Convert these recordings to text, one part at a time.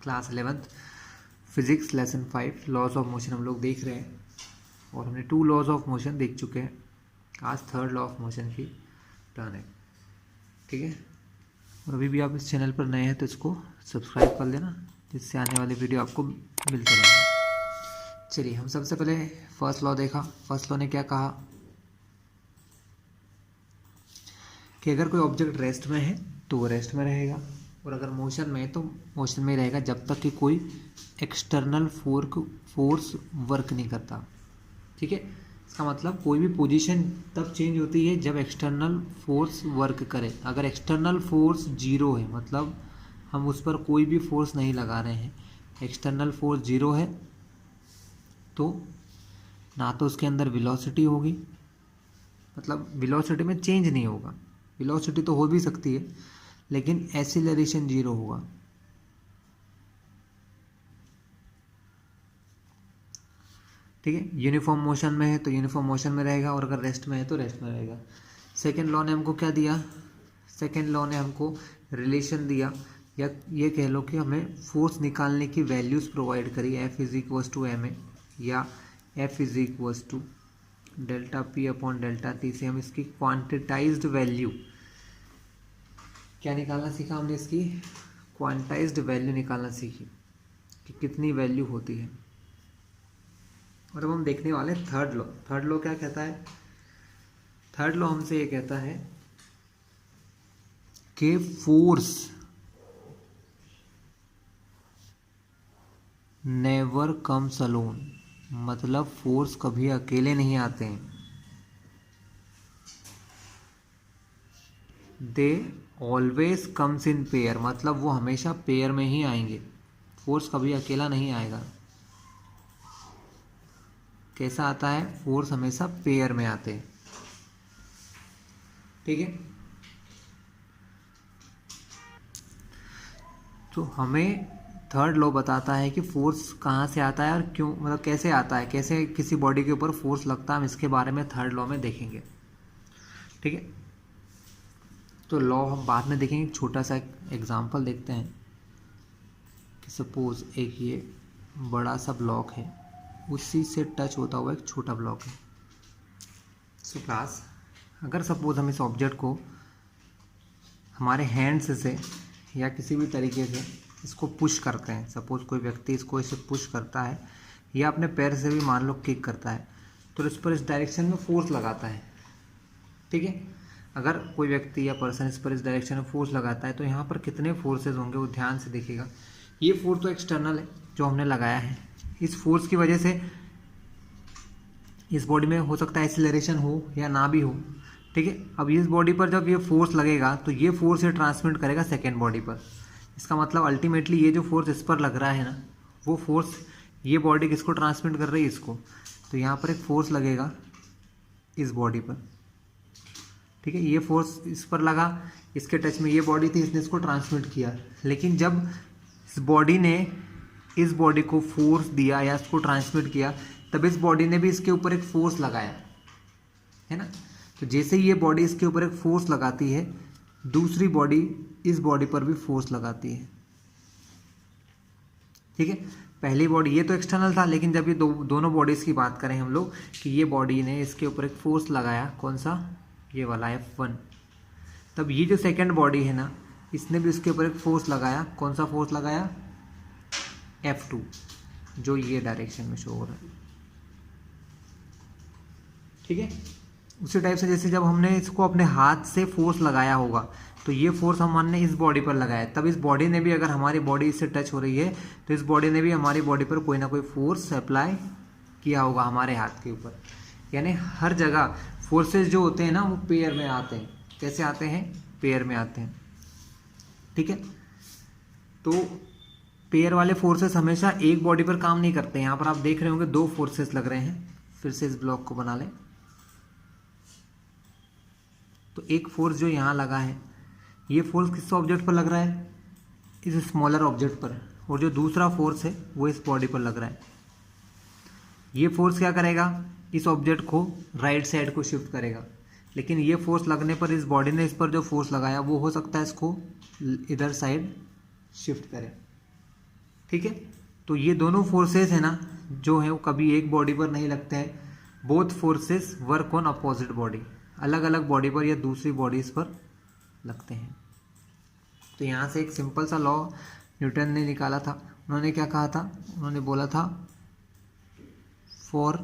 Class 11th physics lesson 5 laws of motion हम लोग देख रहे हैं और हमने 2 लॉज ऑफ मोशन देख चुके हैं। आज थर्ड लॉ ऑफ मोशन की टर्न है, ठीक है। और अभी भी आप इस चैनल पर नए हैं तो इसको सब्सक्राइब कर लेना, जिससे आने वाले वीडियो आपको मिलते रहेंगे। चलिए, हम सबसे पहले फर्स्ट लॉ देखा। फर्स्ट लॉ ने क्या कहा कि अगर कोई ऑब्जेक्ट रेस्ट में है तो वो रेस्ट में रहेगा, और अगर मोशन में है तो मोशन में रहेगा जब तक कि कोई एक्सटर्नल फोर्स वर्क नहीं करता, ठीक है। इसका मतलब कोई भी पोजीशन तब चेंज होती है जब एक्सटर्नल फोर्स वर्क करे। अगर एक्सटर्नल फोर्स जीरो है, मतलब हम उस पर कोई भी फोर्स नहीं लगा रहे हैं, एक्सटर्नल फोर्स जीरो है, तो ना तो उसके अंदर वेलोसिटी होगी, मतलब वेलोसिटी में चेंज नहीं होगा। वेलोसिटी तो हो भी सकती है लेकिन एक्सीलरेशन जीरो होगा, ठीक है। यूनिफॉर्म मोशन में है तो यूनिफॉर्म मोशन में रहेगा, और अगर रेस्ट में है तो रेस्ट में रहेगा। सेकेंड लॉ ने हमको क्या दिया? सेकेंड लॉ ने हमको रिलेशन दिया, या ये कह लो कि हमें फोर्स निकालने की वैल्यूज़ प्रोवाइड करी। F = ma या F = delta P upon delta T से हम इसकी क्वांटिटाइज्ड वैल्यू क्या निकालना सीखा हमने? इसकी क्वांटाइज्ड वैल्यू निकालना सीखी कि कितनी वैल्यू होती है। और अब हम देखने वाले थर्ड लॉ। थर्ड लॉ क्या कहता है? थर्ड लॉ हमसे ये कहता है कि फोर्स नेवर कम्स अलोन, मतलब फोर्स कभी अकेले नहीं आते हैं। They always comes in pair, मतलब वो हमेशा पेयर में ही आएंगे, फोर्स कभी अकेला नहीं आएगा। कैसा आता है? फोर्स हमेशा पेयर में आते हैं, ठीक है। तो हमें थर्ड लॉ बताता है कि फोर्स कहाँ से आता है और क्यों, मतलब कैसे आता है, कैसे किसी बॉडी के ऊपर फोर्स लगता है। हम इसके बारे में थर्ड लॉ में देखेंगे, ठीक है। तो लॉ हम बाद में देखेंगे। छोटा सा एग्जांपल देखते हैं कि सपोज एक ये बड़ा सा ब्लॉक है, उसी से टच होता हुआ एक छोटा ब्लॉक है। सो क्लास, अगर सपोज हम इस ऑब्जेक्ट को हमारे हैंड्स से या किसी भी तरीके से इसको पुश करते हैं, सपोज कोई व्यक्ति इसको इसे पुश करता है या अपने पैर से भी मान लो किक करता है, तो इस पर इस डायरेक्शन में फोर्स लगाता है, ठीक है। अगर कोई व्यक्ति या पर्सन इस पर इस डायरेक्शन में फोर्स लगाता है तो यहाँ पर कितने फोर्सेज होंगे वो ध्यान से देखिएगा। ये फोर्स तो एक्सटर्नल है जो हमने लगाया है। इस फोर्स की वजह से इस बॉडी में हो सकता है एक्सीलरेशन हो या ना भी हो, ठीक है। अब इस बॉडी पर जब ये फोर्स लगेगा तो ये फोर्स ये ट्रांसमिट करेगा सेकेंड बॉडी पर। इसका मतलब अल्टीमेटली ये जो फोर्स इस पर लग रहा है ना, वो फोर्स ये बॉडी किसको ट्रांसमिट कर रही है? इसको। तो यहाँ पर एक फोर्स लगेगा इस बॉडी पर, ठीक है। ये फोर्स इस पर लगा, इसके टच में ये बॉडी थी, इसने इसको ट्रांसमिट किया। लेकिन जब इस बॉडी ने इस बॉडी को फोर्स दिया या इसको ट्रांसमिट किया, तब इस बॉडी ने भी इसके ऊपर एक फोर्स लगाया, है ना। तो जैसे ही ये बॉडी इसके ऊपर एक फोर्स लगाती है, दूसरी बॉडी इस बॉडी पर भी फोर्स लगाती है, ठीक है। पहली बॉडी ये तो एक्सटर्नल था, लेकिन जब ये दोनों बॉडीज़ की बात करें हम लोग कि ये बॉडी ने इसके ऊपर एक फोर्स लगाया, कौन सा? ये वाला F1, तब ये जो सेकंड बॉडी है ना, इसने भी इसके ऊपर एक फोर्स लगाया। कौन सा फोर्स लगाया? F2, जो ये डायरेक्शन में शो हो रहा है, ठीक है। उसी टाइप से जैसे जब हमने इसको अपने हाथ से फोर्स लगाया होगा, तो ये फोर्स हमने इस बॉडी पर लगाया, तब इस बॉडी ने भी, अगर हमारी बॉडी इससे टच हो रही है तो इस बॉडी ने भी हमारी बॉडी पर कोई ना कोई फोर्स अप्लाई किया होगा हमारे हाथ के ऊपर। यानी हर जगह फोर्सेस जो होते हैं ना, वो पेयर में आते हैं। कैसे आते हैं? पेयर में आते हैं, ठीक है। तो पेयर वाले फोर्सेस हमेशा एक बॉडी पर काम नहीं करते। यहाँ पर आप देख रहे होंगे 2 फोर्सेस लग रहे हैं। फिर से इस ब्लॉक को बना लें। तो एक फोर्स जो यहाँ लगा है, ये फोर्स किस ऑब्जेक्ट पर लग रहा है? इस स्मॉलर ऑब्जेक्ट पर। और जो दूसरा फोर्स है वो इस बॉडी पर लग रहा है। ये फोर्स क्या करेगा? इस ऑब्जेक्ट को राइट साइड को शिफ्ट करेगा। लेकिन ये फोर्स लगने पर इस बॉडी ने इस पर जो फोर्स लगाया वो हो सकता है इसको इधर साइड शिफ्ट करे, ठीक है। तो ये दोनों फोर्सेस है ना जो है वो कभी एक बॉडी पर नहीं लगते हैं, both forces work on opposite body, अलग अलग बॉडी पर या दूसरी बॉडीज पर लगते हैं। तो यहाँ से एक सिंपल सा लॉ न्यूटन ने निकाला था। उन्होंने क्या कहा था, उन्होंने बोला था फॉर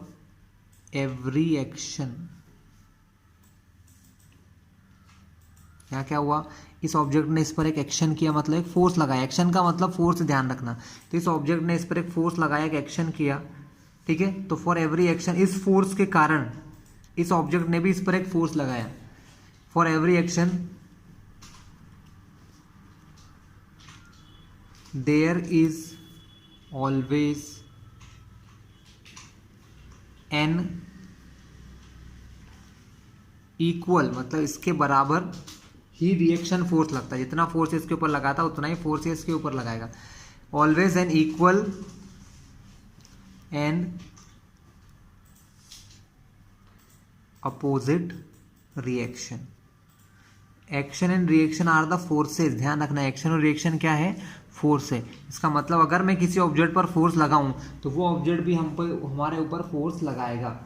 एवरी एक्शन, यहाँ क्या हुआ, इस ऑब्जेक्ट ने इस पर एक एक्शन किया, मतलब एक फोर्स लगाया, एक्शन का मतलब फोर्स, ध्यान रखना। तो इस ऑब्जेक्ट ने इस पर एक फोर्स लगाया, एक एक्शन किया, ठीक है। तो फॉर एवरी एक्शन, इस फोर्स के कारण इस ऑब्जेक्ट ने भी इस पर एक फोर्स लगाया। For every action there is always an equal, मतलब इसके बराबर ही रिएक्शन फोर्स लगता है, जितना फोर्स इसके ऊपर लगाता उतना ही फोर्स इसके ऊपर लगाएगा। Always an equal and opposite reaction. Action and reaction are the forces, ध्यान रखना एक्शन और रिएक्शन क्या है, फोर्स है। इसका मतलब अगर मैं किसी ऑब्जेक्ट पर फोर्स लगाऊं तो वो ऑब्जेक्ट भी हम पर, हमारे ऊपर फोर्स लगाएगा।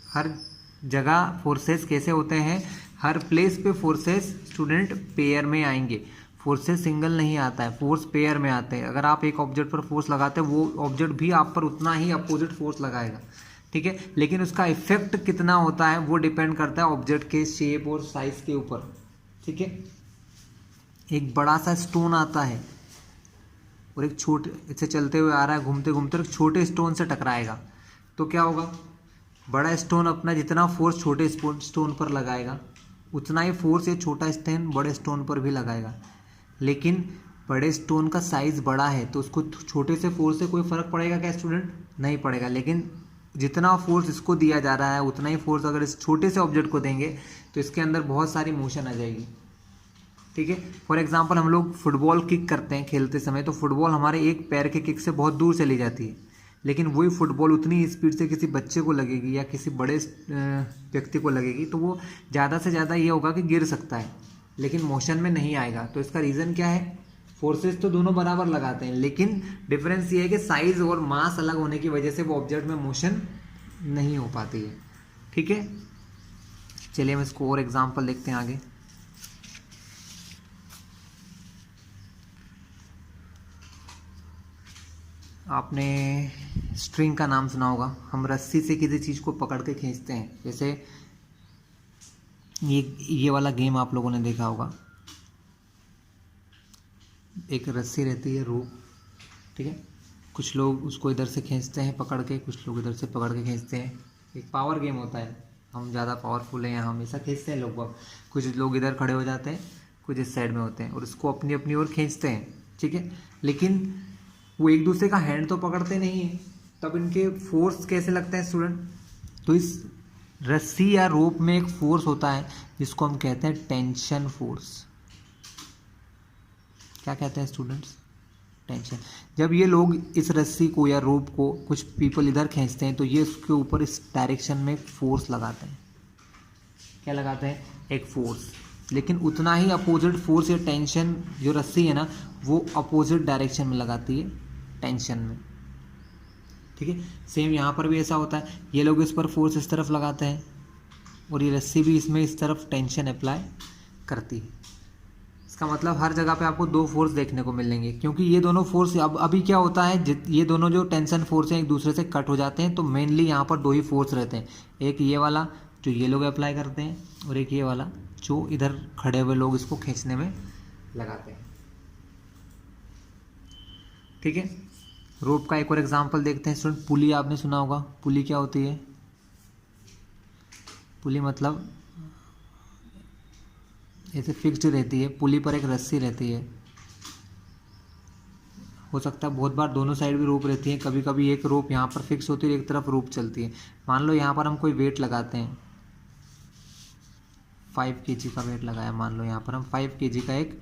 हर जगह फोर्सेस कैसे होते हैं, हर प्लेस पे फोर्सेस स्टूडेंट पेयर में आएंगे, फोर्सेस सिंगल नहीं आता है, फोर्स पेयर में आते हैं। अगर आप एक ऑब्जेक्ट पर फोर्स लगाते हैं वो ऑब्जेक्ट भी आप पर उतना ही अपोजिट फोर्स लगाएगा, ठीक है। लेकिन उसका इफेक्ट कितना होता है वो डिपेंड करता है ऑब्जेक्ट के शेप और साइज के ऊपर, ठीक है। एक बड़ा सा स्टोन आता है और एक छोटे, इससे चलते हुए आ रहा है, घूमते घूमते एक छोटे स्टोन से टकराएगा, तो क्या होगा, बड़ा स्टोन अपना जितना फोर्स छोटे स्टोन पर लगाएगा उतना ही फोर्स ये छोटा स्टोन बड़े स्टोन पर भी लगाएगा। लेकिन बड़े स्टोन का साइज बड़ा है तो उसको छोटे से फोर्स से कोई फर्क पड़ेगा क्या स्टूडेंट, नहीं पड़ेगा। लेकिन जितना फोर्स इसको दिया जा रहा है उतना ही फोर्स अगर इस छोटे से ऑब्जेक्ट को देंगे तो इसके अंदर बहुत सारी मोशन आ जाएगी, ठीक है। फॉर एग्जाम्पल हम लोग फुटबॉल किक करते हैं खेलते समय, तो फुटबॉल हमारे एक पैर के किक से बहुत दूर चली जाती है, लेकिन वही फुटबॉल उतनी स्पीड से किसी बच्चे को लगेगी या किसी बड़े व्यक्ति को लगेगी तो वो ज़्यादा से ज़्यादा ये होगा कि गिर सकता है, लेकिन मोशन में नहीं आएगा। तो इसका रीज़न क्या है, फोर्सेस तो दोनों बराबर लगाते हैं, लेकिन डिफरेंस ये है कि साइज और मास अलग होने की वजह से वो ऑब्जेक्ट में मोशन नहीं हो पाती है, ठीक है। चलिए हम इसको और एग्जाम्पल देखते हैं आगे। आपने स्ट्रिंग का नाम सुना होगा, हम रस्सी से किसी चीज़ को पकड़ के खींचते हैं, जैसे ये वाला गेम आप लोगों ने देखा होगा, एक रस्सी रहती है रोप, ठीक है। कुछ लोग उसको इधर से खींचते हैं पकड़ के, कुछ लोग इधर से पकड़ के खींचते हैं, एक पावर गेम होता है, हम ज़्यादा पावरफुल हैं हम हमेशा खींचते हैं लोग, कुछ लोग इधर खड़े हो जाते हैं, कुछ इस साइड में होते हैं और उसको अपनी अपनी ओर खींचते हैं, ठीक है। लेकिन वो एक दूसरे का हैंड तो पकड़ते नहीं है, तब इनके फोर्स कैसे लगते हैं स्टूडेंट, तो इस रस्सी या रोप में एक फोर्स होता है जिसको हम कहते हैं टेंशन फोर्स। क्या कहते हैं स्टूडेंट्स, टेंशन। जब ये लोग इस रस्सी को या रोप को, कुछ पीपल इधर खींचते हैं तो ये उसके ऊपर इस डायरेक्शन में फोर्स लगाते हैं, क्या लगाते हैं, एक फोर्स। लेकिन उतना ही अपोजिट फोर्स या टेंशन जो रस्सी है ना वो अपोजिट डायरेक्शन में लगाती है, टेंशन में, ठीक है। सेम यहाँ पर भी ऐसा होता है, ये लोग इस पर फोर्स इस तरफ लगाते हैं और ये रस्सी भी इसमें इस तरफ टेंशन अप्लाई करती है। इसका मतलब हर जगह पे आपको दो फोर्स देखने को मिलेंगे, क्योंकि ये दोनों फोर्स अभी क्या होता है, ये दोनों जो टेंशन फोर्स हैं एक दूसरे से कट हो जाते हैं, तो मेनली यहाँ पर दो ही फोर्स रहते हैं, एक ये वाला जो ये लोग अप्लाई करते हैं और एक ये वाला जो इधर खड़े हुए लोग इसको खींचने में लगाते हैं, ठीक है। रोप का एक और एग्जांपल देखते हैं स्टूडेंट, पुली आपने सुना होगा, पुली क्या होती है, पुली मतलब ऐसे फिक्स्ड रहती है, पुली पर एक रस्सी रहती है, हो सकता है बहुत बार दोनों साइड भी रोप रहती है, कभी कभी एक रोप यहाँ पर फिक्स होती है एक तरफ रोप चलती है। मान लो यहाँ पर हम कोई वेट लगाते हैं, 5 kg का वेट लगाया, मान लो यहाँ पर हम 5 kg का एक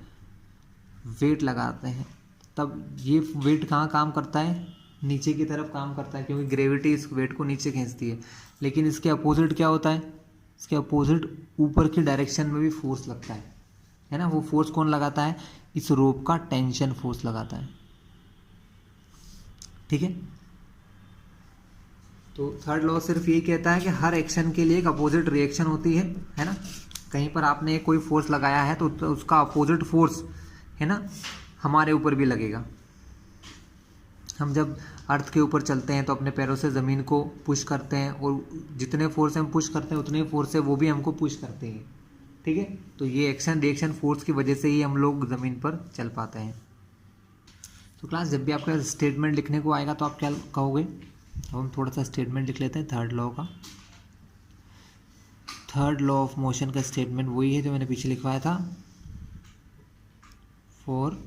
वेट लगाते हैं, तब ये वेट कहाँ काम करता है, नीचे की तरफ काम करता है, क्योंकि ग्रेविटी इस वेट को नीचे खींचती है। लेकिन इसके अपोजिट क्या होता है, इसके अपोजिट ऊपर की डायरेक्शन में भी फोर्स लगता है ना। वो फोर्स कौन लगाता है, इस रोप का टेंशन फोर्स लगाता है, ठीक है। तो थर्ड लॉ सिर्फ यही कहता है कि हर एक्शन के लिए एक अपोजिट रिएक्शन होती है ना। कहीं पर आपने कोई फोर्स लगाया है तो उसका अपोजिट फोर्स है ना हमारे ऊपर भी लगेगा। हम जब अर्थ के ऊपर चलते हैं तो अपने पैरों से ज़मीन को पुश करते हैं और जितने फोर्स हम पुश करते हैं उतने फोर्स से वो भी हमको पुश करते हैं। ठीक है, तो ये एक्शन रिएक्शन फोर्स की वजह से ही हम लोग ज़मीन पर चल पाते हैं। तो क्लास जब भी आपका स्टेटमेंट लिखने को आएगा तो आप क्या कहोगे? अब हम थोड़ा सा स्टेटमेंट लिख लेते हैं थर्ड लॉ का। थर्ड लॉ ऑफ मोशन का स्टेटमेंट वही है जो मैंने पीछे लिखवाया था। For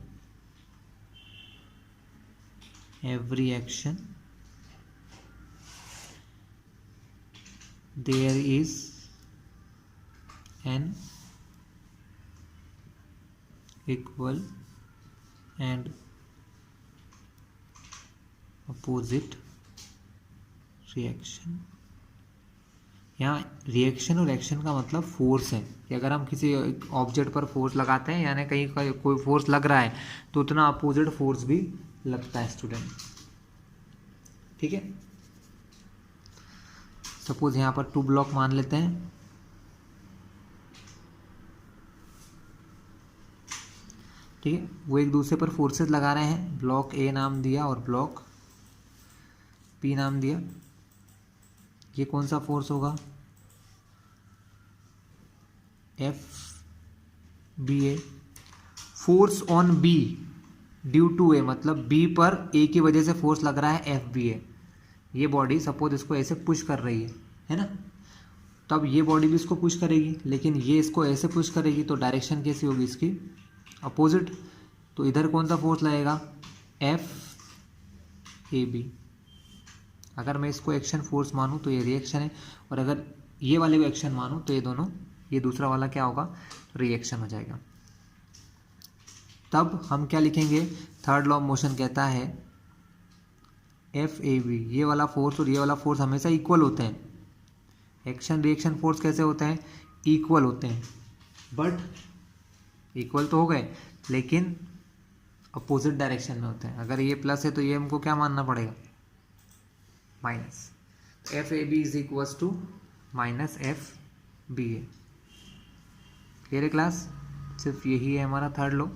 every action there is an equal and opposite reaction. यहाँ रिएक्शन और एक्शन का मतलब फोर्स है कि अगर हम किसी ऑब्जेक्ट पर फोर्स लगाते हैं यानी कहीं कोई फोर्स लग रहा है तो उतना अपोजिट फोर्स भी लगता है स्टूडेंट। ठीक है, सपोज यहाँ पर 2 ब्लॉक मान लेते हैं। ठीक है, वो एक दूसरे पर फोर्सेस लगा रहे हैं। ब्लॉक ए नाम दिया और ब्लॉक पी नाम दिया। ये कौन सा फोर्स होगा? F B A. Force on B due to A, मतलब बी पर ए की वजह से फोर्स लग रहा है एफ बी ए। ये बॉडी सपोज इसको ऐसे पुश कर रही है ना, तब ये बॉडी भी इसको पुश करेगी, लेकिन ये इसको ऐसे पुश करेगी तो डायरेक्शन कैसी होगी इसकी? अपोजिट। तो इधर कौन सा फोर्स लगेगा? F A B. अगर मैं इसको एक्शन फोर्स मानूं तो ये रिएक्शन है, और अगर ये वाले को एक्शन मानूं तो ये दोनों, ये दूसरा वाला क्या होगा? रिएक्शन हो जाएगा। तब हम क्या लिखेंगे? थर्ड लॉ ऑफ मोशन कहता है एफ ए बी, ये वाला फोर्स और ये वाला फोर्स हमेशा इक्वल होते हैं। एक्शन रिएक्शन फोर्स कैसे होते हैं? इक्वल होते हैं, बट इक्वल तो हो गए लेकिन अपोजिट डायरेक्शन में होते हैं। अगर ये प्लस है तो ये हमको क्या मानना पड़ेगा? Minus. F A B is equals to minus F B A. Clear है क्लास? सिर्फ यही है हमारा third law.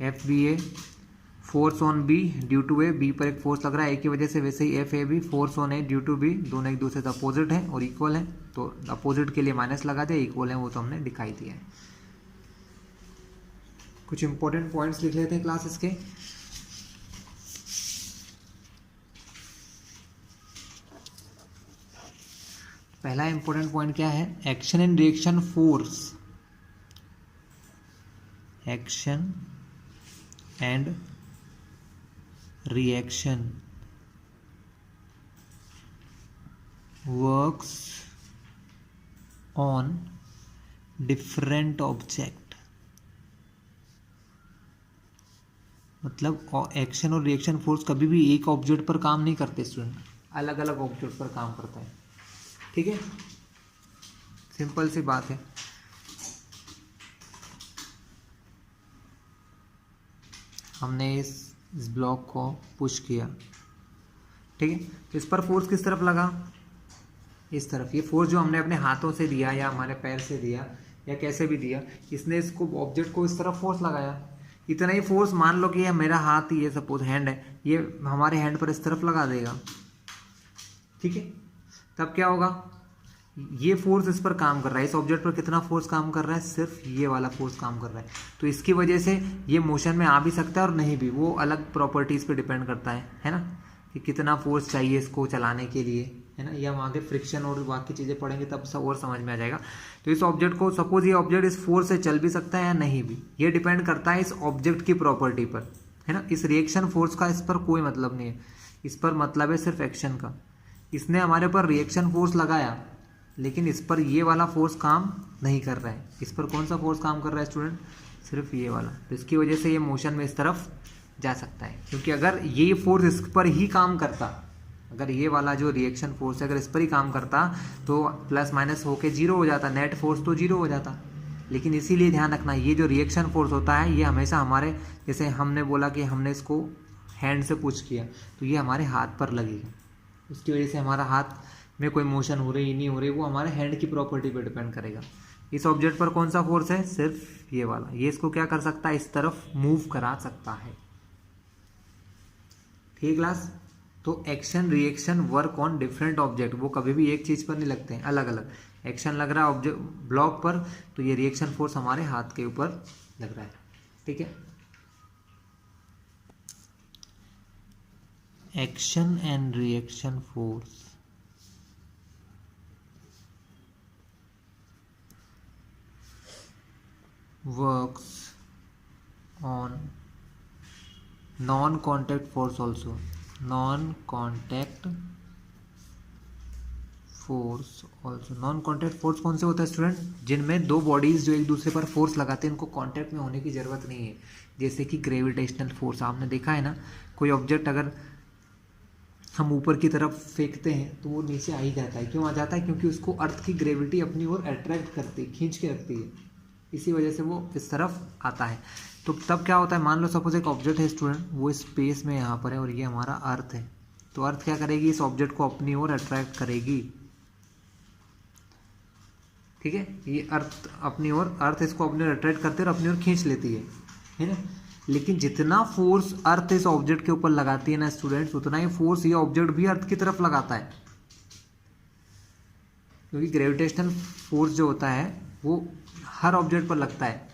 F B A force on B due to A, B पर एक फोर्स लग रहा है ए की वजह से, वैसे ही F A B force on A due to B, दोनों एक दूसरे से अपोजिट है और इक्वल है, तो अपोजिट के लिए माइनस लगा दिया, इक्वल है वो तो हमने दिखाई दिया है। कुछ इंपॉर्टेंट पॉइंट्स लिख लेते हैं क्लास इसके। पहला इंपॉर्टेंट पॉइंट क्या है? Action and reaction force. Action and reaction works on different object. मतलब एक्शन और रिएक्शन फोर्स कभी भी एक ऑब्जेक्ट पर काम नहीं करते स्टूडेंट, अलग अलग ऑब्जेक्ट पर काम करता है। ठीक है, सिंपल सी बात है। हमने इस ब्लॉक को पुश किया, ठीक है, तो इस पर फोर्स किस तरफ लगा? इस तरफ। ये फोर्स जो हमने अपने हाथों से दिया या हमारे पैर से दिया या कैसे भी दिया, इसने इसको ऑब्जेक्ट को इस तरफ फोर्स लगाया। इतना ही फोर्स मान लो कि ये मेरा हाथ, ये सपोज हैंड है, ये हमारे हैंड पर इस तरफ लगा देगा। ठीक है, तब क्या होगा? ये फोर्स इस पर काम कर रहा है, इस ऑब्जेक्ट पर कितना फोर्स काम कर रहा है? सिर्फ ये वाला फोर्स काम कर रहा है। तो इसकी वजह से ये मोशन में आ भी सकता है और नहीं भी, वो अलग प्रॉपर्टीज पे डिपेंड करता है ना, कि कितना फोर्स चाहिए इसको चलाने के लिए, है ना। ये हम आगे फ्रिक्शन और बाकी चीज़ें पढ़ेंगे तब सब और समझ में आ जाएगा। तो इस ऑब्जेक्ट को, सपोज ये ऑब्जेक्ट इस फोर्स से चल भी सकता है या नहीं भी, ये डिपेंड करता है इस ऑब्जेक्ट की प्रॉपर्टी पर, है ना। इस रिएक्शन फोर्स का इस पर कोई मतलब नहीं है, इस पर मतलब है सिर्फ एक्शन का। इसने हमारे पर रिएक्शन फोर्स लगाया, लेकिन इस पर ये वाला फोर्स काम नहीं कर रहा है। इस पर कौन सा फोर्स काम कर रहा है स्टूडेंट? सिर्फ ये वाला। तो इसकी वजह से ये मोशन में इस तरफ जा सकता है, क्योंकि अगर ये फोर्स इस पर ही काम करता, अगर ये वाला जो रिएक्शन फोर्स है अगर इस पर ही काम करता तो प्लस माइनस होके जीरो हो जाता, नेट फोर्स तो जीरो हो जाता। लेकिन इसीलिए ध्यान रखना, ये जो रिएक्शन फोर्स होता है ये हमेशा हमारे, जैसे हमने बोला कि हमने इसको हैंड से पुश किया तो ये हमारे हाथ पर लगेगा, उसकी वजह से हमारा हाथ में कोई मोशन हो रही नहीं हो रही, वो हमारे हैंड की प्रॉपर्टी पे डिपेंड करेगा। इस ऑब्जेक्ट पर कौन सा फोर्स है, सिर्फ ये वाला, ये इसको क्या कर सकता है, इस तरफ मूव करा सकता है। ठीक क्लास। तो action reaction work on different object, वो कभी भी एक चीज पर नहीं लगते हैं, अलग अलग। एक्शन लग रहा है ऑब्जेक्ट ब्लॉक पर, तो ये रिएक्शन फोर्स हमारे हाथ के ऊपर लग रहा है। ठीक है, action and reaction force works on non-contact force also, non-contact force also। non-contact force कौन से होता है स्टूडेंट, जिनमें दो बॉडीज जो एक दूसरे पर फोर्स लगाते हैं उनको कांटेक्ट में होने की ज़रूरत नहीं है, जैसे कि ग्रेविटेशनल फोर्स। आपने देखा है ना, कोई ऑब्जेक्ट अगर हम ऊपर की तरफ फेंकते हैं तो वो नीचे आ ही जाता है। क्यों आ जाता है, क्योंकि उसको अर्थ की ग्रेविटी अपनी ओर अट्रैक्ट करती है, खींच के रखती है, इसी वजह से वो इस तरफ आता है। तो तब क्या होता है, मान लो सपोज एक ऑब्जेक्ट है स्टूडेंट, वो स्पेस में यहाँ पर है और ये हमारा अर्थ है, तो अर्थ क्या करेगी, इस ऑब्जेक्ट को अपनी ओर अट्रैक्ट करेगी। ठीक है, ये अर्थ अपनी ओर, अर्थ इसको अपनी ओर अट्रैक्ट करती है और अपनी ओर खींच लेती है ना। लेकिन जितना फोर्स अर्थ इस ऑब्जेक्ट के ऊपर लगाती है ना स्टूडेंट्स, उतना ही फोर्स ये ऑब्जेक्ट भी अर्थ की तरफ लगाता है, क्योंकि ग्रेविटेशनल फोर्स जो होता है वो हर ऑब्जेक्ट पर लगता है।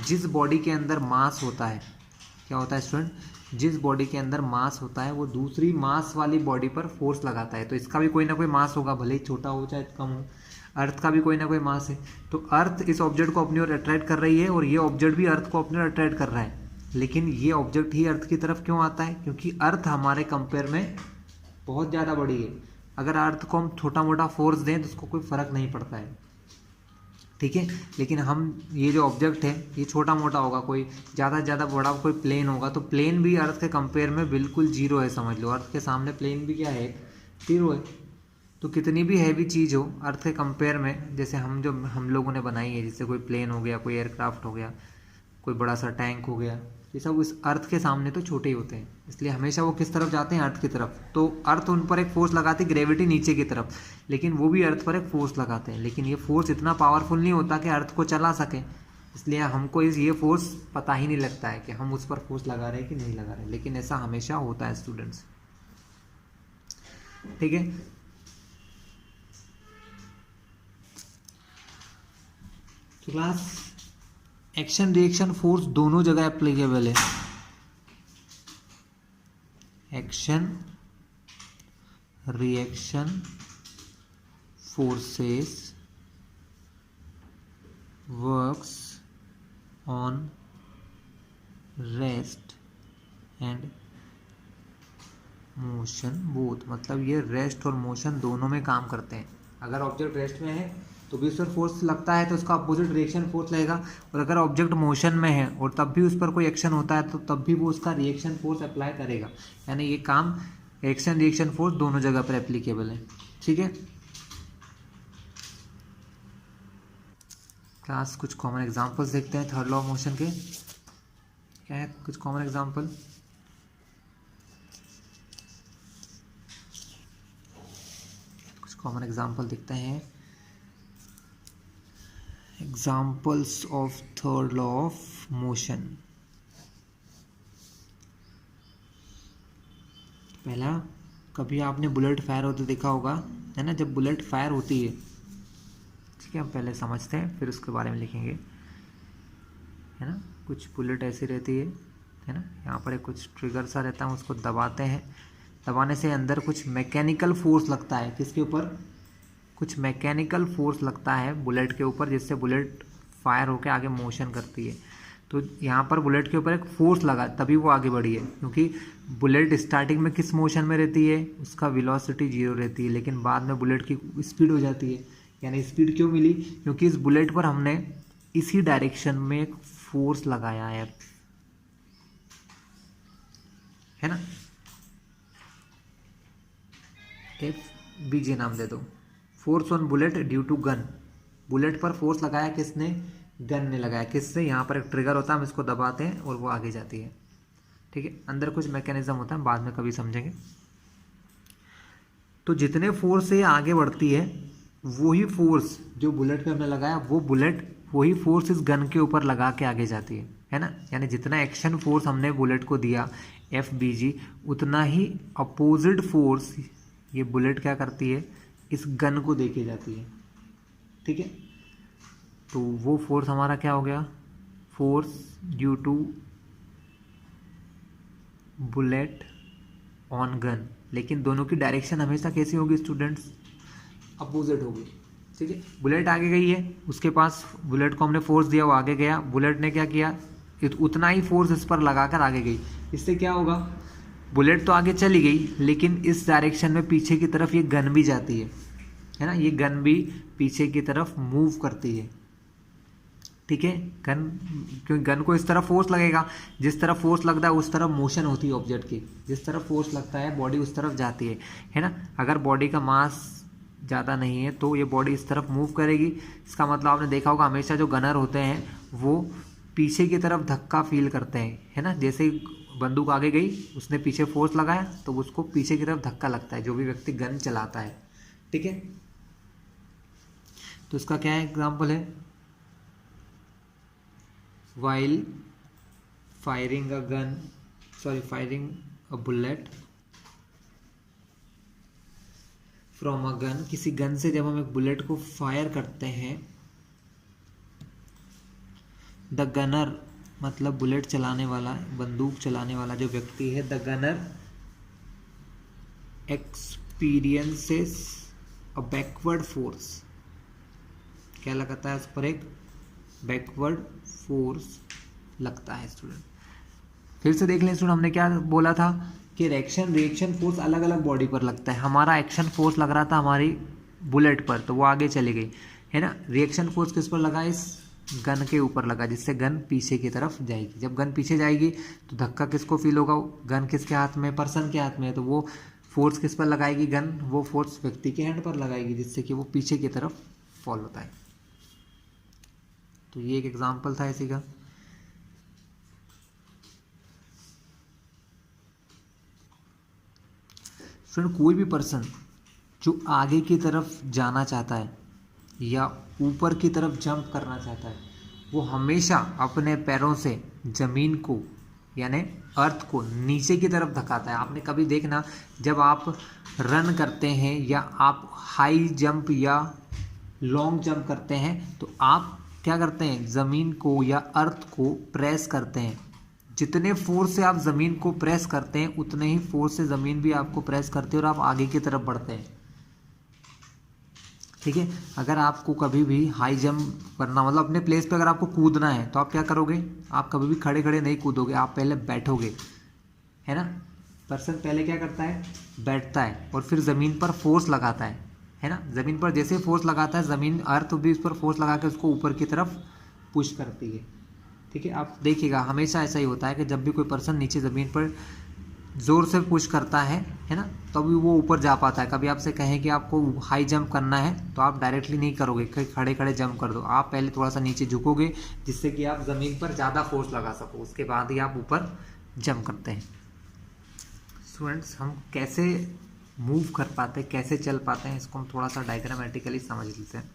जिस बॉडी के अंदर मास होता है, क्या होता है स्टूडेंट, जिस बॉडी के अंदर मास होता है वो दूसरी मास वाली बॉडी पर फोर्स लगाता है। तो इसका भी कोई ना कोई मास होगा, भले ही छोटा हो चाहे कम हो, अर्थ का भी कोई ना कोई मास है। तो अर्थ इस ऑब्जेक्ट को अपनी ओर अट्रैक्ट कर रही है और ये ऑब्जेक्ट भी अर्थ को अपनी ओर अट्रैक्ट कर रहा है। लेकिन ये ऑब्जेक्ट ही अर्थ की तरफ क्यों आता है, क्योंकि अर्थ हमारे कंपेयर में बहुत ज़्यादा बड़ी है। अगर अर्थ को हम छोटा मोटा फोर्स दें तो उसको कोई फर्क नहीं पड़ता है। ठीक है, लेकिन हम ये जो ऑब्जेक्ट है ये छोटा मोटा होगा, कोई ज़्यादा से ज़्यादा बड़ा कोई प्लेन होगा, तो प्लेन भी अर्थ के कंपेयर में बिल्कुल जीरो है, समझ लो। अर्थ के सामने प्लेन भी क्या है, जीरो है। तो कितनी भी हैवी चीज़ हो अर्थ के कंपेयर में, जैसे हम लोगों ने बनाई है, जैसे कोई प्लेन हो गया, कोई एयरक्राफ्ट हो गया, कोई बड़ा सा टैंक हो गया, ये सब उस अर्थ के सामने तो छोटे ही होते हैं। इसलिए हमेशा वो किस तरफ जाते हैं, अर्थ की तरफ। तो अर्थ उन पर एक फोर्स लगाती है, ग्रेविटी नीचे की तरफ, लेकिन वो भी अर्थ पर एक फोर्स लगाते हैं। लेकिन ये फोर्स इतना पावरफुल नहीं होता कि अर्थ को चला सके, इसलिए हमको ये फोर्स पता ही नहीं लगता है कि हम उस पर फोर्स लगा रहे हैं कि नहीं लगा रहे, लेकिन ऐसा हमेशा होता है स्टूडेंट्स। ठीक है, तो क्लास एक्शन रिएक्शन फोर्स दोनों जगह एप्लीकेबल है। Action reaction forces works on rest and motion both, मतलब ये रेस्ट और मोशन दोनों में काम करते हैं। अगर ऑब्जेक्ट रेस्ट में है तो भी उस पर फोर्स लगता है तो उसका अपोजिट रिएक्शन फोर्स लगेगा, और अगर ऑब्जेक्ट मोशन में है और तब भी उस पर कोई एक्शन होता है तो तब भी वो उसका रिएक्शन फोर्स अप्लाई करेगा। यानी ये काम एक्शन रिएक्शन फोर्स दोनों जगह पर एप्लीकेबल है। ठीक है क्लास, कुछ कॉमन एग्जांपल्स देखते हैं थर्ड लॉ ऑफ मोशन के। क्या है कुछ कॉमन एग्जांपल, कुछ कॉमन एग्जांपल देखते हैं। Examples of third law of motion। पहला, कभी आपने बुलेट फायर होते देखा होगा, है ना। जब बुलेट फायर होती है, ठीक है, हम पहले समझते हैं फिर उसके बारे में लिखेंगे, है ना। कुछ बुलेट ऐसी रहती है ना, यहाँ पर एक कुछ ट्रिगर सा रहता है, उसको दबाते हैं, दबाने से अंदर कुछ मैकेनिकल फोर्स लगता है। किसके ऊपर, कुछ मैकेनिकल फोर्स लगता है बुलेट के ऊपर, जिससे बुलेट फायर होकर आगे मोशन करती है। तो यहाँ पर बुलेट के ऊपर एक फोर्स लगा तभी वो आगे बढ़ी है, क्योंकि बुलेट स्टार्टिंग में किस मोशन में रहती है, उसका वेलोसिटी जीरो रहती है, लेकिन बाद में बुलेट की स्पीड हो जाती है। यानी स्पीड क्यों मिली, क्योंकि इस बुलेट पर हमने इसी डायरेक्शन में एक फोर्स लगाया है ना। FBG नाम दे दो, force on bullet due to gun. Bullet पर फोर्स लगाया किसने, गन ने लगाया। किससे, यहाँ पर एक ट्रिगर होता है, हम इसको दबाते हैं और वो आगे जाती है। ठीक है, अंदर कुछ मैकेनिज्म होता है, बाद में कभी समझेंगे। तो जितने फोर्स से ये आगे बढ़ती है वही फोर्स जो बुलेट पे हमने लगाया, वो बुलेट वही फोर्स इस गन के ऊपर लगा के आगे जाती है ना। यानी जितना एक्शन फोर्स हमने बुलेट को दिया FBG, उतना ही अपोजिट फोर्स ये बुलेट क्या करती है, इस गन को देके जाती है। ठीक है, तो वो फोर्स हमारा क्या हो गया, force due to bullet on gun. लेकिन दोनों की डायरेक्शन हमेशा कैसी होगी स्टूडेंट्स, अपोजिट होगी। ठीक है, बुलेट आगे गई है, उसके पास बुलेट को हमने फोर्स दिया, वो आगे गया, बुलेट ने क्या किया, उतना ही फोर्स इस पर लगाकर आगे गई। इससे क्या होगा, बुलेट तो आगे चली गई, लेकिन इस डायरेक्शन में पीछे की तरफ ये गन भी जाती है ना, ये गन भी पीछे की तरफ मूव करती है। ठीक है, गन, क्योंकि गन को इस तरफ फोर्स लगेगा, जिस तरफ फोर्स लगता है उस तरफ मोशन होती है ऑब्जेक्ट की, जिस तरफ फोर्स लगता है बॉडी उस तरफ जाती है ना। अगर बॉडी का मास ज़्यादा नहीं है तो ये बॉडी इस तरफ मूव करेगी। इसका मतलब आपने देखा होगा हमेशा जो गनर होते हैं वो पीछे की तरफ धक्का फील करते हैं, है ना। जैसे ही बंदूक आगे गई, उसने पीछे फोर्स लगाया तो उसको पीछे की तरफ धक्का लगता है, जो भी व्यक्ति गन चलाता है। ठीक है, तो इसका क्या एग्जाम्पल है, while firing a bullet from a gun, किसी गन से जब हम एक बुलेट को फायर करते हैं, द गनर मतलब बुलेट चलाने वाला, बंदूक चलाने वाला जो व्यक्ति है, the gunner experiences a backward force, क्या लगता है उस पर, एक बैकवर्ड फोर्स लगता है स्टूडेंट। फिर से देख लें स्टूडेंट, हमने क्या बोला था कि रिएक्शन फोर्स अलग अलग बॉडी पर लगता है। हमारा एक्शन फोर्स लग रहा था हमारी बुलेट पर, तो वो आगे चली गई, है ना। रिएक्शन फोर्स किस पर लगा, इस गन के ऊपर लगा, जिससे गन पीछे की तरफ जाएगी। जब गन पीछे जाएगी तो धक्का किसको फील होगा, गन किसके हाथ में, पर्सन के हाथ में है, तो वो फोर्स किस पर लगाएगी गन, वो फोर्स व्यक्ति के हैंड पर लगाएगी, जिससे कि वो पीछे की तरफ फॉल होता है। तो ये एक एग्जाम्पल था इसी का। फ्रेंड, कोई भी पर्सन जो आगे की तरफ जाना चाहता है या ऊपर की तरफ जंप करना चाहता है, वो हमेशा अपने पैरों से ज़मीन को यानी अर्थ को नीचे की तरफ धकाता है। आपने कभी देखना, जब आप रन करते हैं या आप हाई जंप या लॉन्ग जंप करते हैं, तो आप क्या करते हैं, ज़मीन को या अर्थ को प्रेस करते हैं। जितने फोर्स से आप ज़मीन को प्रेस करते हैं, उतने ही फोर्स से ज़मीन भी आपको प्रेस करती है और आप आगे की तरफ बढ़ते हैं। ठीक है, अगर आपको कभी भी हाई जंप करना, मतलब अपने प्लेस पे अगर आपको कूदना है, तो आप क्या करोगे, आप कभी भी खड़े खड़े नहीं कूदोगे, आप पहले बैठोगे, है ना। पर्सन पहले क्या करता है, बैठता है और फिर ज़मीन पर फोर्स लगाता है ना। ज़मीन पर जैसे फोर्स लगाता है, ज़मीन अर्थ भी उस पर फोर्स लगा के उसको ऊपर की तरफ पुश करती है। ठीक है, आप देखिएगा हमेशा ऐसा ही होता है कि जब भी कोई पर्सन नीचे ज़मीन पर ज़ोर से पुश करता है ना, तभी वो ऊपर जा पाता है। कभी आपसे कहें कि आपको हाई जंप करना है, तो आप डायरेक्टली नहीं करोगे, खड़े खड़े जंप कर दो, आप पहले थोड़ा सा नीचे झुकोगे, जिससे कि आप ज़मीन पर ज़्यादा फोर्स लगा सको, उसके बाद ही आप ऊपर जंप करते हैं। स्टूडेंट्स, हम कैसे मूव कर पाते हैं, कैसे चल पाते हैं, इसको हम थोड़ा सा डायग्रामेटिकली समझ लेते हैं।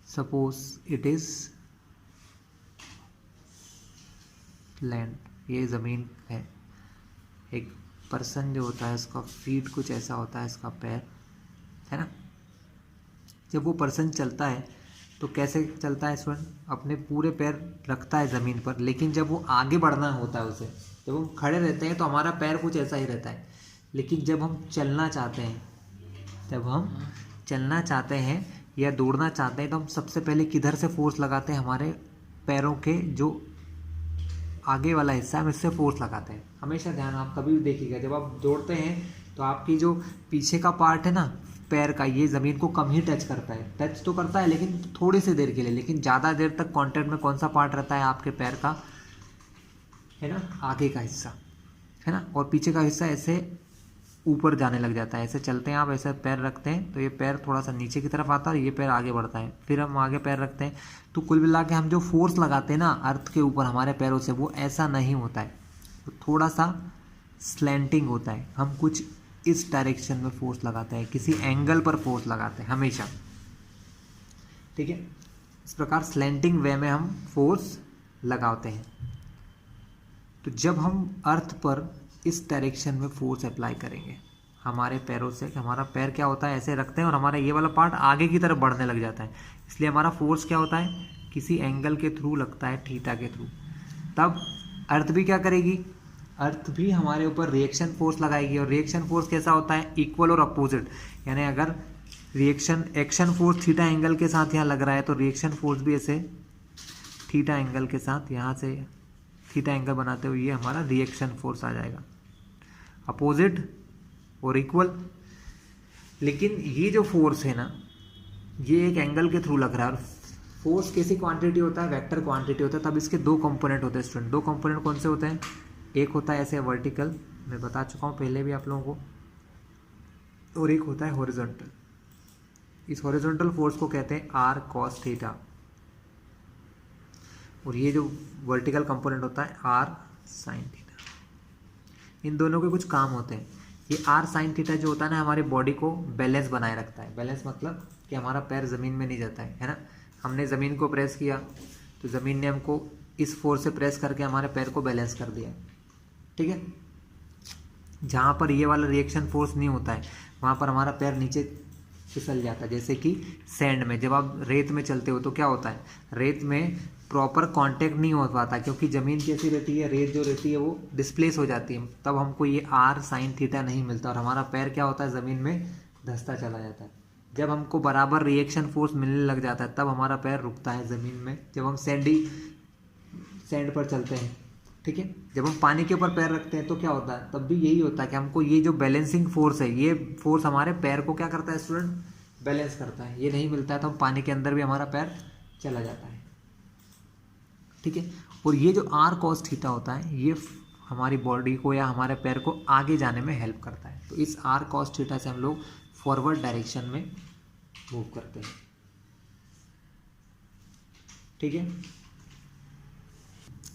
सपोज इट इज़ लैंड, ये ज़मीन है, एक पर्सन जो होता है उसका फीट कुछ ऐसा होता है, इसका पैर, है ना। जब वो पर्सन चलता है तो कैसे चलता है स्टूडेंट, अपने पूरे पैर रखता है ज़मीन पर, लेकिन जब वो आगे बढ़ना होता है उसे, जब हम खड़े रहते हैं तो हमारा पैर कुछ ऐसा ही रहता है, लेकिन जब हम चलना चाहते हैं, या दौड़ना चाहते हैं, तो हम सबसे पहले किधर से फोर्स लगाते हैं, हमारे पैरों के जो आगे वाला हिस्सा है इससे फोर्स लगाते हैं। हमेशा ध्यान, आप कभी भी देखिएगा, जब आप दौड़ते हैं तो आपकी जो पीछे का पार्ट है ना पैर का, ये ज़मीन को कम ही टच करता है, टच तो करता है लेकिन थोड़ी सी देर के लिए, लेकिन ज़्यादा देर तक कांटेक्ट में कौन सा पार्ट रहता है, आपके पैर का, है ना, आगे का हिस्सा, है ना। और पीछे का हिस्सा ऐसे ऊपर जाने लग जाता है। ऐसे चलते हैं आप, ऐसे पैर रखते हैं तो ये पैर थोड़ा सा नीचे की तरफ आता है और ये पैर आगे बढ़ता है, फिर हम आगे पैर रखते हैं। तो कुल मिला के हम जो फोर्स लगाते हैं ना अर्थ के ऊपर हमारे पैरों से, वो ऐसा नहीं होता है। थोड़ा सा स्लैंटिंग होता है, हम कुछ इस डायरेक्शन में फोर्स लगाते हैं, किसी एंगल पर फोर्स लगाते हैं हमेशा, ठीक है। इस प्रकार स्लैंटिंग वे में हम फोर्स लगाते हैं। तो जब हम अर्थ पर इस डायरेक्शन में फोर्स अप्लाई करेंगे हमारे पैरों से, हमारा पैर क्या होता है ऐसे रखते हैं और हमारा ये वाला पार्ट आगे की तरफ बढ़ने लग जाता है, इसलिए हमारा फोर्स क्या होता है, किसी एंगल के थ्रू लगता है, थीटा के थ्रू। तब अर्थ भी क्या करेगी, अर्थ भी हमारे ऊपर रिएक्शन फोर्स लगाएगी। और रिएक्शन फोर्स कैसा होता है, इक्वल और अपोजिट। यानी अगर एक्शन फोर्स थीटा एंगल के साथ यहाँ लग रहा है तो रिएक्शन फोर्स भी ऐसे थीटा एंगल के साथ यहाँ से थीटा एंगल बनाते हुए ये हमारा रिएक्शन फोर्स आ जाएगा, अपोजिट और इक्वल। लेकिन ये जो फोर्स है ना, ये एक एंगल के थ्रू लग रहा है और फोर्स कैसी क्वांटिटी होता है, वेक्टर क्वांटिटी होता है। तब इसके दो कंपोनेंट होते हैं स्टूडेंट। दो कंपोनेंट कौन से होते हैं, एक होता है ऐसे वर्टिकल, मैं बता चुका हूँ पहले भी आप लोगों को, और एक होता है हॉरिजॉन्टल। इस हॉरिजॉन्टल फोर्स को कहते हैं आर कॉस थीटा, और ये जो वर्टिकल कंपोनेंट होता है आर साइन थीटा। इन दोनों के कुछ काम होते हैं। ये आर साइन थीटा जो होता है ना, हमारी बॉडी को बैलेंस बनाए रखता है। बैलेंस मतलब कि हमारा पैर ज़मीन में नहीं जाता है ना। हमने ज़मीन को प्रेस किया तो ज़मीन ने हमको इस फोर्स से प्रेस करके हमारे पैर को बैलेंस कर दिया, ठीक है। जहाँ पर ये वाला रिएक्शन फोर्स नहीं होता है वहाँ पर हमारा पैर नीचे फिसल जाता है। जैसे कि सैंड में, जब आप रेत में चलते हो तो क्या होता है, रेत में प्रॉपर कांटेक्ट नहीं हो पाता, क्योंकि ज़मीन कैसी रहती है, रेत जो रहती है वो डिस्प्लेस हो जाती है। तब हमको ये आर साइन थीटा नहीं मिलता और हमारा पैर क्या होता है, ज़मीन में धंसता चला जाता है। जब हमको बराबर रिएक्शन फोर्स मिलने लग जाता है तब हमारा पैर रुकता है ज़मीन में, जब हम सैंड पर चलते हैं, ठीक है। जब हम पानी के ऊपर पैर रखते हैं तो क्या होता है, तब भी यही होता है कि हमको ये जो बैलेंसिंग फोर्स है, ये फोर्स हमारे पैर को क्या करता है स्टूडेंट, बैलेंस करता है। ये नहीं मिलता है तो हम पानी के अंदर भी हमारा पैर चला जाता है, ठीक है। और ये जो आर कॉस थीटा होता है ये हमारी बॉडी को या हमारे पैर को आगे जाने में हेल्प करता है। तो इस आर कॉस थीटा से हम लोग फॉरवर्ड डायरेक्शन में मूव करते हैं, ठीक है।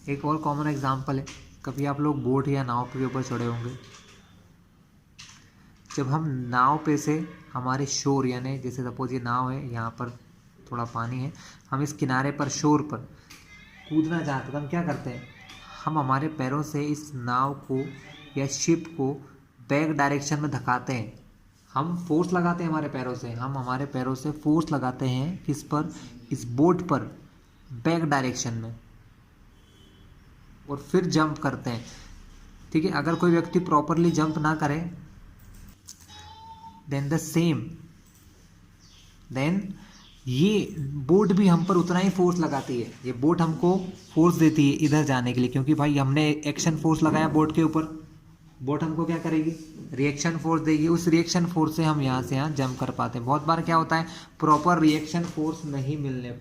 एक और कॉमन एग्जांपल है, कभी आप लोग बोट या नाव के ऊपर चढ़े होंगे। जब हम नाव पे से हमारे शोर, यानी जैसे सपोज ये नाव है, यहाँ पर थोड़ा पानी है, हम इस किनारे पर शोर पर कूदना चाहते हैं तो हम क्या करते हैं, हम हमारे पैरों से इस नाव को या शिप को बैक डायरेक्शन में धकाते हैं। हम फोर्स लगाते हैं हमारे पैरों से, हम हमारे पैरों से फोर्स लगाते हैं किस पर, इस बोट पर, बैक डायरेक्शन में, और फिर जंप करते हैं, ठीक है। अगर कोई व्यक्ति प्रॉपरली जंप ना करे देन ये बोट भी हम पर उतना ही फोर्स लगाती है। ये बोट हमको फोर्स देती है इधर जाने के लिए, क्योंकि भाई हमने एक्शन फोर्स लगाया बोट के ऊपर, बोट हमको क्या करेगी, रिएक्शन फोर्स देगी। उस रिएक्शन फोर्स से हम यहाँ से यहाँ जंप कर पाते हैं। बहुत बार क्या होता है, प्रॉपर रिएक्शन फोर्स नहीं मिलने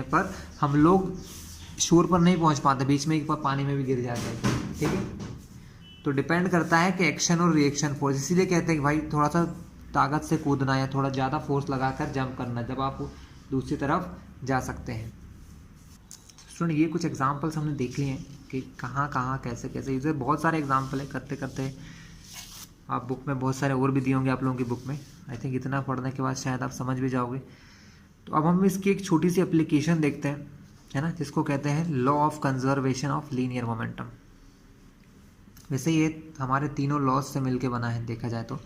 पर हम लोग शोर पर नहीं पहुँच पाते, बीच में एक पानी में भी गिर जाते हैं, ठीक है। तो डिपेंड करता है कि एक्शन और रिएक्शन फोर्स। इसीलिए कहते हैं कि भाई थोड़ा सा ताकत से कूदना या थोड़ा ज़्यादा फोर्स लगाकर जंप करना, जब आप दूसरी तरफ जा सकते हैं। स्टूडेंट ये कुछ एग्जांपल्स हमने देख लिए हैं कि कहाँ कहाँ कैसे कैसे, इसे बहुत सारे एग्जांपल है, करते करते आप बुक में बहुत सारे और भी दिए होंगे आप लोगों की बुक में। आई थिंक इतना पढ़ने के बाद शायद आप समझ भी जाओगे। तो अब हम इसकी एक छोटी सी एप्लीकेशन देखते हैं, है ना, जिसको कहते हैं law of conservation of linear momentum. वैसे ये हमारे तीनों लॉज से मिलके बना है देखा जाए तो।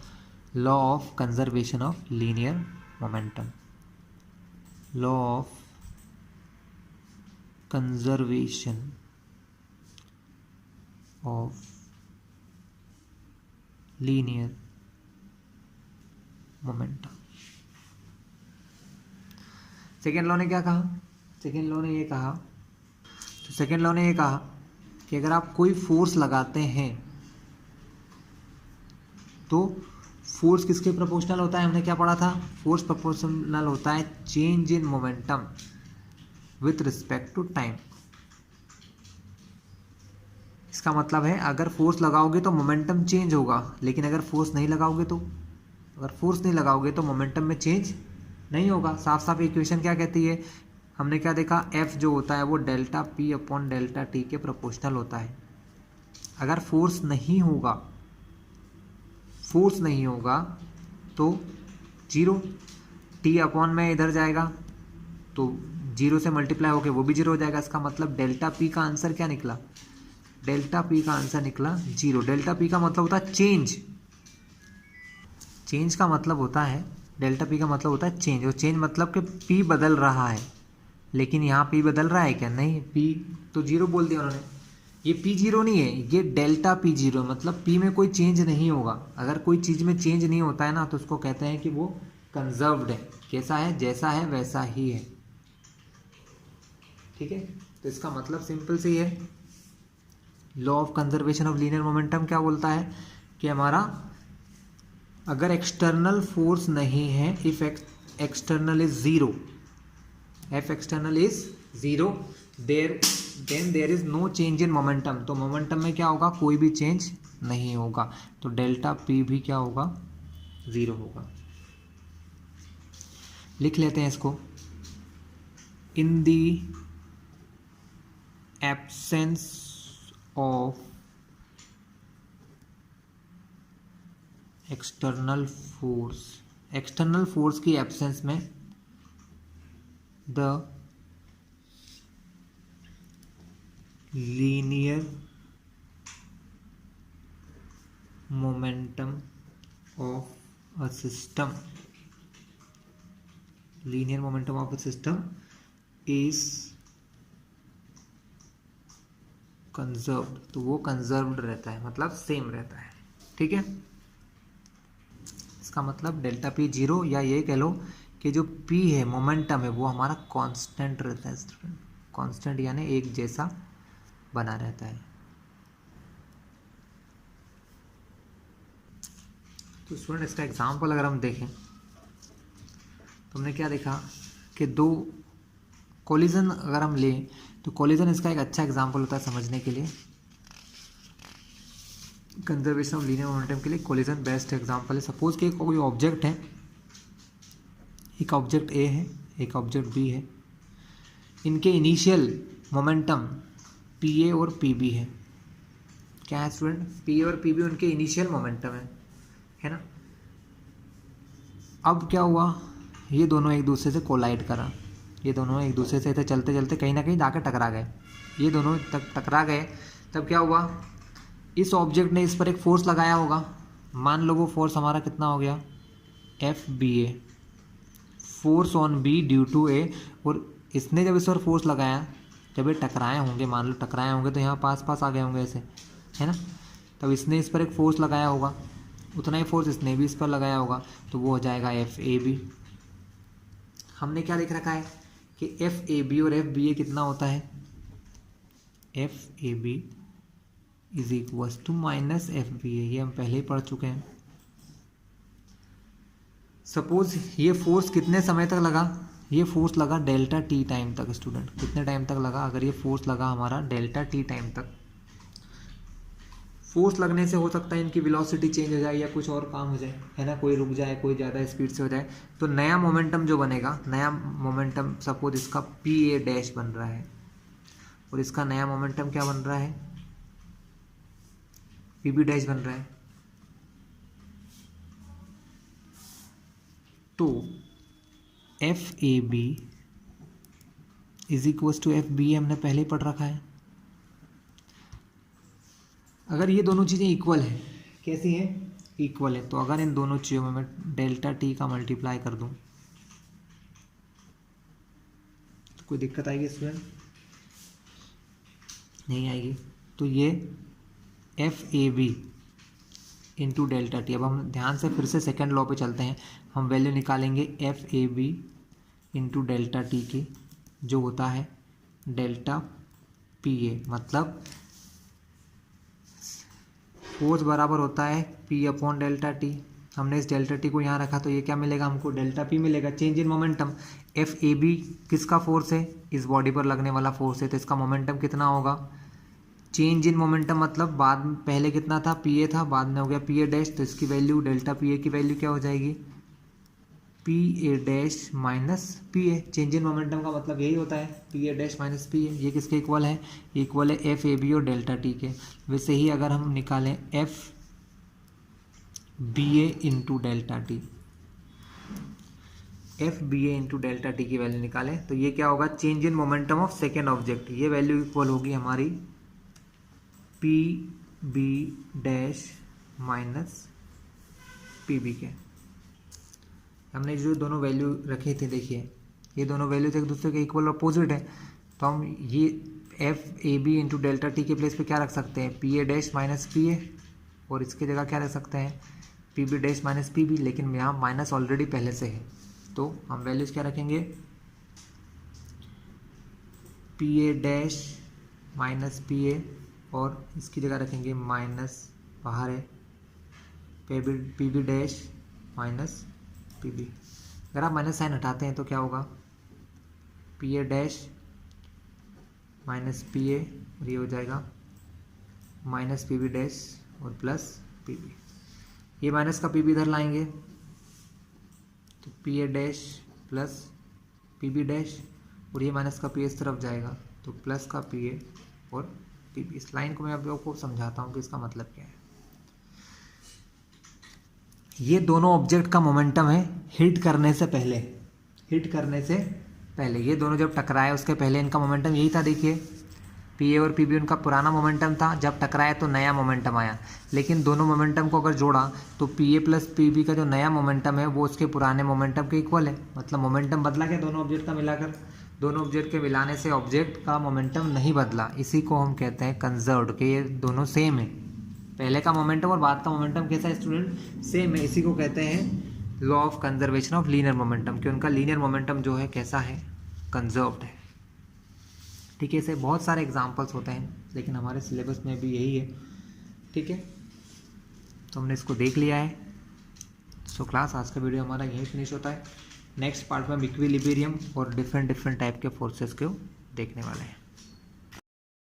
Law of conservation of linear momentum, law of conservation of linear momentum. Second law ने क्या कहा, सेकेंड लॉ ने ये कहा कि अगर आप कोई फोर्स लगाते हैं तो फोर्स किसके प्रोपोर्शनल होता है, हमने क्या पढ़ा था, फोर्स प्रोपोर्शनल होता है change in momentum with respect to time. इसका मतलब है अगर फोर्स लगाओगे तो मोमेंटम चेंज होगा, लेकिन अगर फोर्स नहीं लगाओगे तो मोमेंटम में चेंज नहीं होगा। साफ साफ इक्वेशन क्या कहती है, हमने क्या देखा, F जो होता है वो delta P upon delta T के प्रोपोर्शनल होता है। अगर फोर्स नहीं होगा तो 0, T अपॉन में इधर जाएगा तो 0 से मल्टीप्लाई होके वो भी 0 हो जाएगा। इसका मतलब डेल्टा P का आंसर क्या निकला, डेल्टा P का आंसर निकला 0। डेल्टा P का मतलब होता है चेंज का मतलब होता है, डेल्टा P का मतलब होता है चेंज, और चेंज मतलब कि P बदल रहा है। लेकिन यहाँ P बदल रहा है क्या, नहीं, P तो 0 बोल दिया उन्होंने। ये P 0 नहीं है, ये डेल्टा P 0, मतलब P में कोई चेंज नहीं होगा। अगर कोई चीज़ में चेंज नहीं होता है ना तो उसको कहते हैं कि वो कंजर्व्ड है। कैसा है, जैसा है वैसा ही है। ठीक है, तो इसका मतलब सिंपल से ही है, law of conservation of linear momentum क्या बोलता है कि हमारा अगर एक्सटर्नल फोर्स नहीं है, if external is 0, F external is 0, then there is no change in momentum. तो मोमेंटम में क्या होगा, कोई भी चेंज नहीं होगा, तो डेल्टा पी भी क्या होगा, 0 होगा। लिख लेते हैं इसको, in the absence of external force की एब्सेंस में the linear momentum of a system is conserved. तो वो कंजर्व्ड रहता है, मतलब सेम रहता है। ठीक है, इसका मतलब डेल्टा पी 0, या ये कह लो कि जो P है मोमेंटम है वो हमारा कांस्टेंट रहता है स्टूडेंट, कांस्टेंट यानी एक जैसा बना रहता है। तो स्टूडेंट इसका एग्जांपल अगर हम देखें तो हमने क्या देखा कि दो कोलिजन अगर हम लें तो कोलिजन इसका एक अच्छा एग्जांपल होता है समझने के लिए। कंजर्वेशन ऑफ लीनियर मोमेंटम के लिए कोलिजन बेस्ट एग्जांपल है। सपोज कि कोई ऑब्जेक्ट है, एक ऑब्जेक्ट ए है, एक ऑब्जेक्ट बी है, इनके इनिशियल मोमेंटम पी ए और पी बी है। क्या है स्टूडेंट, पी ए और पी बी उनके इनिशियल मोमेंटम है ना। अब क्या हुआ, ये दोनों एक दूसरे से कोलाइड करा, ये दोनों एक दूसरे से ऐसे चलते चलते कहीं ना कहीं जाकर टकरा गए। ये दोनों टकरा गए, तब क्या हुआ, इस ऑब्जेक्ट ने इस पर एक फोर्स लगाया होगा। मान लो वो फोर्स हमारा कितना हो गया, F B A, force on B due to A. और इसने जब इस पर फोर्स लगाया, जब ये टकराए होंगे, मान लो टकराए होंगे तो यहाँ पास पास आ गए होंगे ऐसे, है ना। तब इसने इस पर एक फोर्स लगाया होगा, उतना ही फोर्स इसने भी इस पर लगाया होगा, तो वो हो जाएगा एफ ए बी। हमने क्या लिख रखा है कि एफ ए बी और एफ बी ए कितना होता है, F A B is equal to minus F B A, ये हम पहले ही पढ़ चुके हैं। सपोज ये फोर्स कितने समय तक लगा, ये फोर्स लगा डेल्टा टी टाइम तक। स्टूडेंट कितने टाइम तक लगा, अगर ये फोर्स लगा हमारा डेल्टा टी टाइम तक, फोर्स लगने से हो सकता है इनकी वेलोसिटी चेंज हो जाए या कुछ और काम हो जाए, है ना, कोई रुक जाए, कोई ज़्यादा स्पीड से हो जाए, तो नया मोमेंटम जो बनेगा, नया मोमेंटम सपोज इसका पी ए डैश बन रहा है और इसका नया मोमेंटम क्या बन रहा है, पी बी डैश बन रहा है। तो F A B is equal to F B हमने पहले ही पढ़ रखा है। अगर ये दोनों चीज़ें इक्वल है, कैसी है, इक्वल है, तो अगर इन दोनों चीज़ों में मैं डेल्टा टी का मल्टीप्लाई कर दूं तो कोई दिक्कत आएगी इसमें, नहीं आएगी। तो ये F A B into delta T. अब हम ध्यान से फिर से सेकेंड लॉ पे चलते हैं, हम वैल्यू निकालेंगे F A B into delta T की, जो होता है डेल्टा पी ए, मतलब फोर्स बराबर होता है पी अपॉन डेल्टा टी। हमने इस डेल्टा टी को यहाँ रखा तो ये क्या मिलेगा हमको, डेल्टा पी मिलेगा, change in momentum. F A B किसका फोर्स है, इस बॉडी पर लगने वाला फोर्स है, तो इसका मोमेंटम कितना होगा, चेंज इन मोमेंटम मतलब बाद में पहले कितना था, पी ए था, बाद में हो गया पी ए डैश, तो इसकी वैल्यू डेल्टा पी ए की वैल्यू क्या हो जाएगी, P A dash minus P A. Change in momentum का मतलब यही होता है, P A dash minus P A. ये किसके इक्वल है? इक्वल है एफ ए बी और डेल्टा टी के। वैसे ही अगर हम निकालें F B A into delta T, F B A into delta T की वैल्यू निकालें तो ये क्या होगा? Change in momentum of second object. ये वैल्यू इक्वल होगी हमारी P B dash minus P B के। हमने जो दोनों वैल्यू रखे थे, देखिए ये दोनों वैल्यू एक दूसरे के इक्वल अपोजिट है, तो हम ये F A B into delta T के प्लेस पे क्या रख सकते हैं? P A dash minus P A, और इसकी जगह क्या रख सकते हैं? P B dash minus P B. लेकिन यहाँ माइनस ऑलरेडी पहले से है, तो हम वैल्यूज क्या रखेंगे? P A dash minus P A, और इसकी जगह रखेंगे माइनस, बाहर है P B dash minus P B. अगर आप माइनस साइन हटाते हैं तो क्या होगा? P A dash minus P A, और ये हो जाएगा माइनस पी बी डैश और प्लस पी बी। ये माइनस का पी बी इधर लाएंगे तो P A dash plus P B dash, और ये माइनस का पी इस तरफ जाएगा तो प्लस का पी ए और पी बी। इस लाइन को मैं अब आपको समझाता हूँ कि इसका मतलब क्या है। ये दोनों ऑब्जेक्ट का मोमेंटम है हिट करने से पहले, हिट करने से पहले ये दोनों जब टकराए उसके पहले इनका मोमेंटम यही था। देखिए पी ए और पी बी उनका पुराना मोमेंटम था, जब टकराए तो नया मोमेंटम आया। लेकिन दोनों मोमेंटम को अगर जोड़ा तो P A plus P B का जो नया मोमेंटम है वो उसके पुराने मोमेंटम के इक्वल है। मतलब मोमेंटम बदला क्या? दोनों ऑब्जेक्ट का मिलाकर, दोनों ऑब्जेक्ट के मिलाने से ऑब्जेक्ट का मोमेंटम नहीं बदला। इसी को हम कहते हैं कंजर्व्ड, कि ये दोनों सेम है। पहले का मोमेंटम और बाद का मोमेंटम कैसा है स्टूडेंट? सेम है। इसी को कहते हैं law of conservation of linear momentum, कि उनका लीनियर मोमेंटम जो है कैसा है? कंजर्व्ड है। ठीक है, ऐसे बहुत सारे एग्जांपल्स होते हैं, लेकिन हमारे सिलेबस में भी यही है। ठीक है, तो हमने इसको देख लिया है। सो क्लास, आज का वीडियो हमारा यहीं फिनिश होता है। नेक्स्ट पार्ट में हम इक्विलिब्रियम और डिफरेंट टाइप के फोर्सेस को देखने वाले हैं।